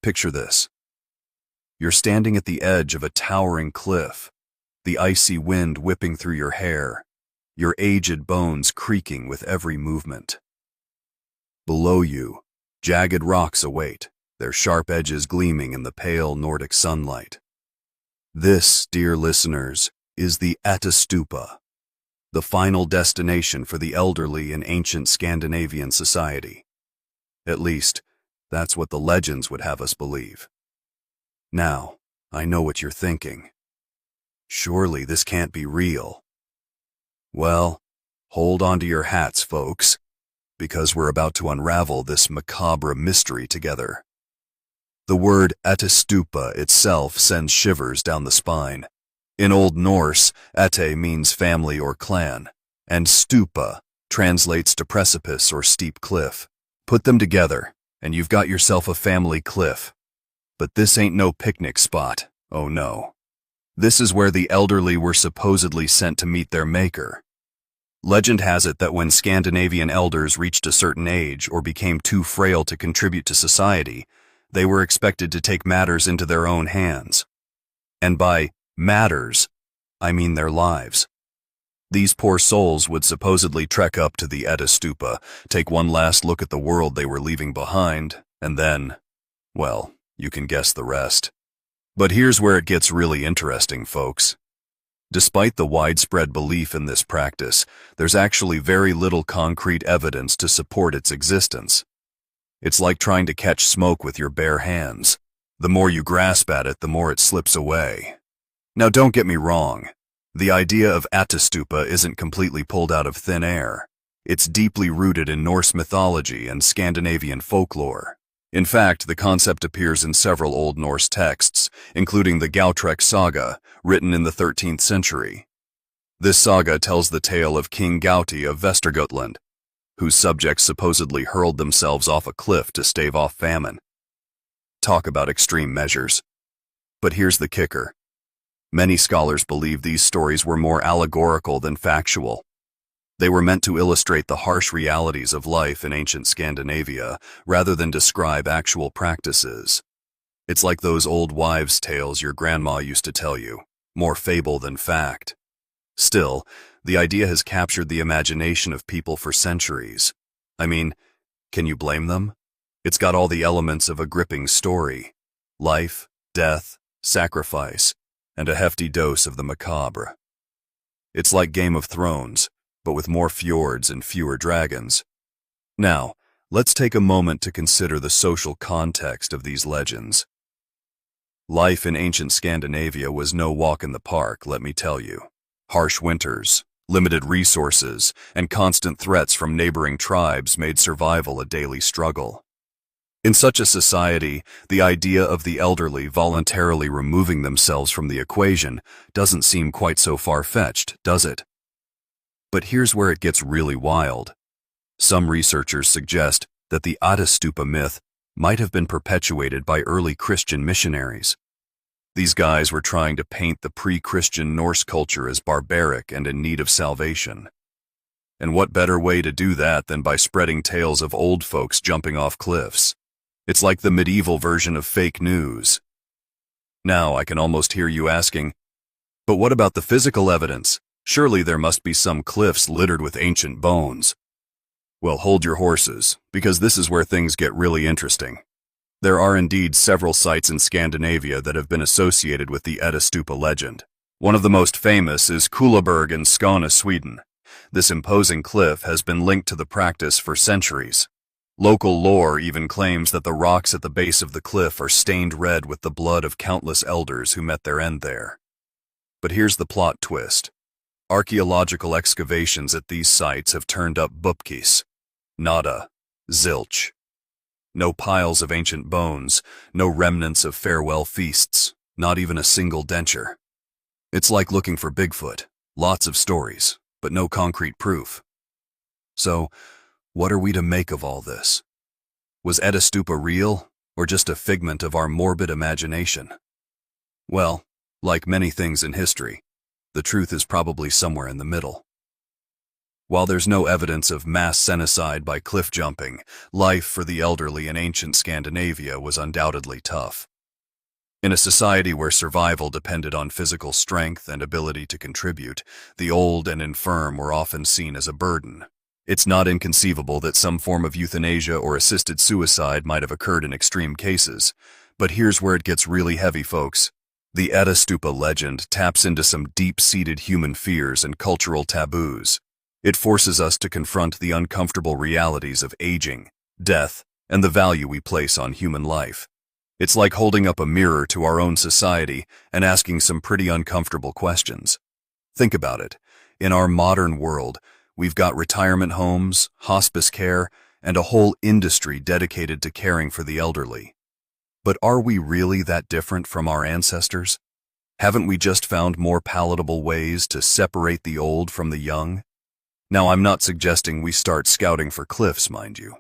Picture this. You're standing at the edge of a towering cliff, the icy wind whipping through your hair, your aged bones creaking with every movement. Below you, jagged rocks await, their sharp edges gleaming in the pale Nordic sunlight. This, dear listeners, is the Attestupa, the final destination for the elderly in ancient Scandinavian society. At least, that's what the legends would have us believe. Now, I know what you're thinking. Surely this can't be real. Well, hold on to your hats, folks, because we're about to unravel this macabre mystery together. The word Attestupa itself sends shivers down the spine. In Old Norse, Atte means family or clan, and stupa translates to precipice or steep cliff. Put them together, and you've got yourself a family cliff. But this ain't no picnic spot, oh no. This is where the elderly were supposedly sent to meet their maker. Legend has it that when Scandinavian elders reached a certain age or became too frail to contribute to society, they were expected to take matters into their own hands. And by matters, I mean their lives. These poor souls would supposedly trek up to the Attestupa, take one last look at the world they were leaving behind, and then, well, you can guess the rest. But here's where it gets really interesting, folks. Despite the widespread belief in this practice, there's actually very little concrete evidence to support its existence. It's like trying to catch smoke with your bare hands. The more you grasp at it, the more it slips away. Now don't get me wrong. The idea of Attestupa isn't completely pulled out of thin air. It's deeply rooted in Norse mythology and Scandinavian folklore. In fact, the concept appears in several Old Norse texts, including the Gautrek saga, written in the 13th century. This saga tells the tale of King Gauti of Västergötland, whose subjects supposedly hurled themselves off a cliff to stave off famine. Talk about extreme measures. But here's the kicker. Many scholars believe these stories were more allegorical than factual. They were meant to illustrate the harsh realities of life in ancient Scandinavia, rather than describe actual practices. It's like those old wives' tales your grandma used to tell you, more fable than fact. Still, the idea has captured the imagination of people for centuries. I mean, can you blame them? It's got all the elements of a gripping story. Life, death, sacrifice, and a hefty dose of the macabre. It's like Game of Thrones, but with more fjords and fewer dragons. Now, let's take a moment to consider the social context of these legends. Life in ancient Scandinavia was no walk in the park, let me tell you. Harsh winters, limited resources, and constant threats from neighboring tribes made survival a daily struggle. In such a society, the idea of the elderly voluntarily removing themselves from the equation doesn't seem quite so far-fetched, does it? But here's where it gets really wild. Some researchers suggest that the Attestupa myth might have been perpetuated by early Christian missionaries. These guys were trying to paint the pre-Christian Norse culture as barbaric and in need of salvation. And what better way to do that than by spreading tales of old folks jumping off cliffs? It's like the medieval version of fake news. Now I can almost hear you asking, but what about the physical evidence? Surely there must be some cliffs littered with ancient bones. Well, hold your horses, because this is where things get really interesting. There are indeed several sites in Scandinavia that have been associated with the Attestupa legend. One of the most famous is Kullaberg in Skåne, Sweden. This imposing cliff has been linked to the practice for centuries. Local lore even claims that the rocks at the base of the cliff are stained red with the blood of countless elders who met their end there. But here's the plot twist. Archaeological excavations at these sites have turned up bupkis. Nada. Zilch. No piles of ancient bones, no remnants of farewell feasts, not even a single denture. It's like looking for Bigfoot. Lots of stories, but no concrete proof. So, what are we to make of all this? Was Attestupa real, or just a figment of our morbid imagination? Well, like many things in history, the truth is probably somewhere in the middle. While there's no evidence of mass senicide by cliff jumping, life for the elderly in ancient Scandinavia was undoubtedly tough. In a society where survival depended on physical strength and ability to contribute, the old and infirm were often seen as a burden. It's not inconceivable that some form of euthanasia or assisted suicide might have occurred in extreme cases. But here's where it gets really heavy, folks. The Attestupa legend taps into some deep-seated human fears and cultural taboos. It forces us to confront the uncomfortable realities of aging, death, and the value we place on human life. It's like holding up a mirror to our own society and asking some pretty uncomfortable questions. Think about it. In our modern world, we've got retirement homes, hospice care, and a whole industry dedicated to caring for the elderly. But are we really that different from our ancestors? Haven't we just found more palatable ways to separate the old from the young? Now, I'm not suggesting we start scouting for cliffs, mind you.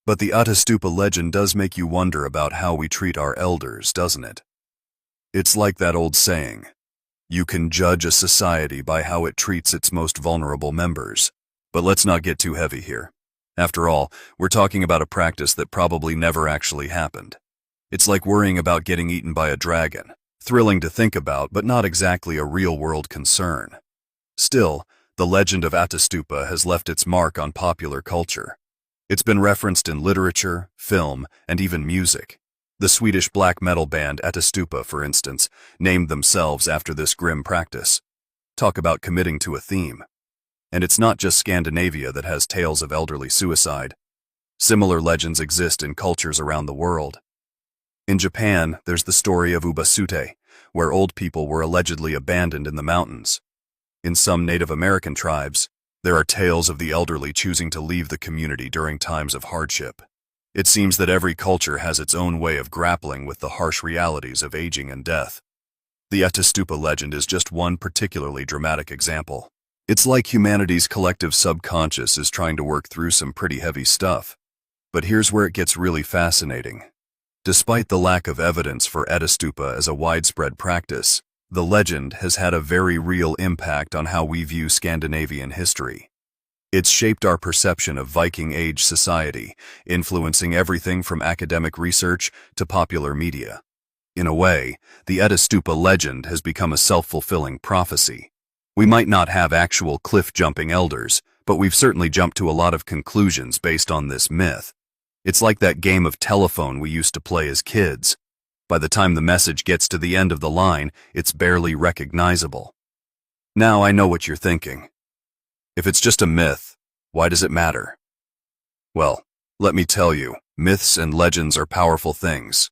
But the Attestupa legend does make you wonder about how we treat our elders, doesn't it? It's like that old saying, you can judge a society by how it treats its most vulnerable members. But let's not get too heavy here. After all, we're talking about a practice that probably never actually happened. It's like worrying about getting eaten by a dragon. Thrilling to think about, but not exactly a real-world concern. Still, the legend of Attestupa has left its mark on popular culture. It's been referenced in literature, film, and even music. The Swedish black metal band Attestupa, for instance, named themselves after this grim practice. Talk about committing to a theme. And it's not just Scandinavia that has tales of elderly suicide. Similar legends exist in cultures around the world. In Japan, there's the story of Ubasute, where old people were allegedly abandoned in the mountains. In some Native American tribes, there are tales of the elderly choosing to leave the community during times of hardship. It seems that every culture has its own way of grappling with the harsh realities of aging and death. The Attestupa legend is just one particularly dramatic example. It's like humanity's collective subconscious is trying to work through some pretty heavy stuff. But here's where it gets really fascinating. Despite the lack of evidence for Attestupa as a widespread practice, the legend has had a very real impact on how we view Scandinavian history. It's shaped our perception of Viking-age society, influencing everything from academic research to popular media. In a way, the Attestupa legend has become a self-fulfilling prophecy. We might not have actual cliff-jumping elders, but we've certainly jumped to a lot of conclusions based on this myth. It's like that game of telephone we used to play as kids. By the time the message gets to the end of the line, it's barely recognizable. Now I know what you're thinking. If it's just a myth, why does it matter? Well, let me tell you, myths and legends are powerful things.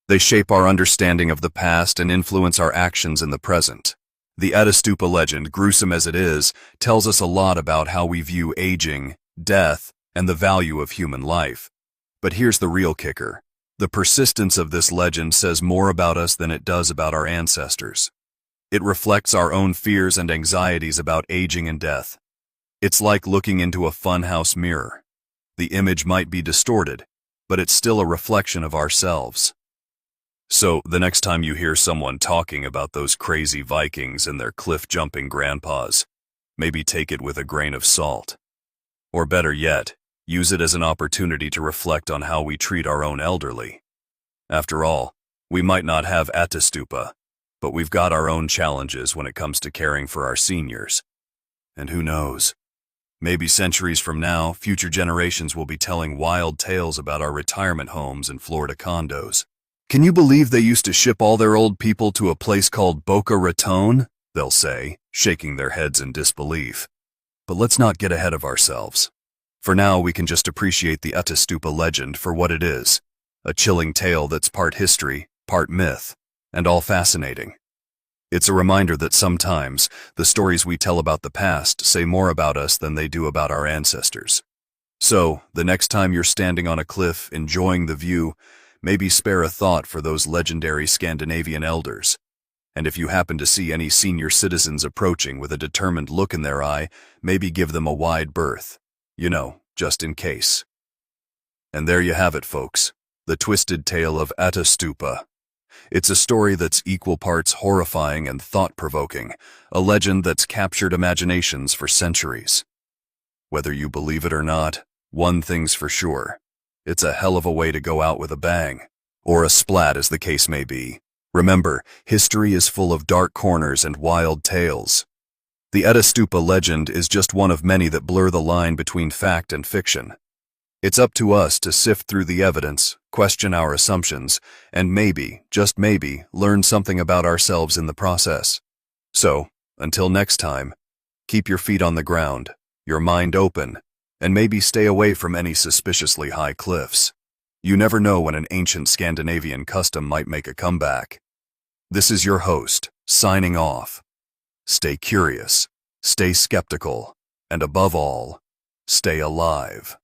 They shape our understanding of the past and influence our actions in the present. The Attestupa legend, gruesome as it is, tells us a lot about how we view aging, death, and the value of human life. But here's the real kicker. The persistence of this legend says more about us than it does about our ancestors. It reflects our own fears and anxieties about aging and death. It's like looking into a funhouse mirror. The image might be distorted, but it's still a reflection of ourselves. So, the next time you hear someone talking about those crazy Vikings and their cliff-jumping grandpas, maybe take it with a grain of salt. Or better yet, use it as an opportunity to reflect on how we treat our own elderly. After all, we might not have Attestupa, but we've got our own challenges when it comes to caring for our seniors. And who knows? Maybe centuries from now, future generations will be telling wild tales about our retirement homes and Florida condos. Can you believe they used to ship all their old people to a place called Boca Raton? They'll say, shaking their heads in disbelief. But let's not get ahead of ourselves. For now, we can just appreciate the Attestupa legend for what it is, a chilling tale that's part history, part myth, and all fascinating. It's a reminder that sometimes the stories we tell about the past say more about us than they do about our ancestors. So, the next time you're standing on a cliff enjoying the view, maybe spare a thought for those legendary Scandinavian elders. And if you happen to see any senior citizens approaching with a determined look in their eye, maybe give them a wide berth. You know, just in case. And there you have it, folks. The twisted tale of Attestupa. It's a story that's equal parts horrifying and thought-provoking, a legend that's captured imaginations for centuries. Whether you believe it or not, one thing's for sure. It's a hell of a way to go out with a bang. Or a splat, as the case may be. Remember, history is full of dark corners and wild tales. The Attestupa legend is just one of many that blur the line between fact and fiction. It's up to us to sift through the evidence, question our assumptions, and maybe, just maybe, learn something about ourselves in the process. So, until next time, keep your feet on the ground, your mind open, and maybe stay away from any suspiciously high cliffs. You never know when an ancient Scandinavian custom might make a comeback. This is your host, signing off. Stay curious, stay skeptical, and above all, stay alive.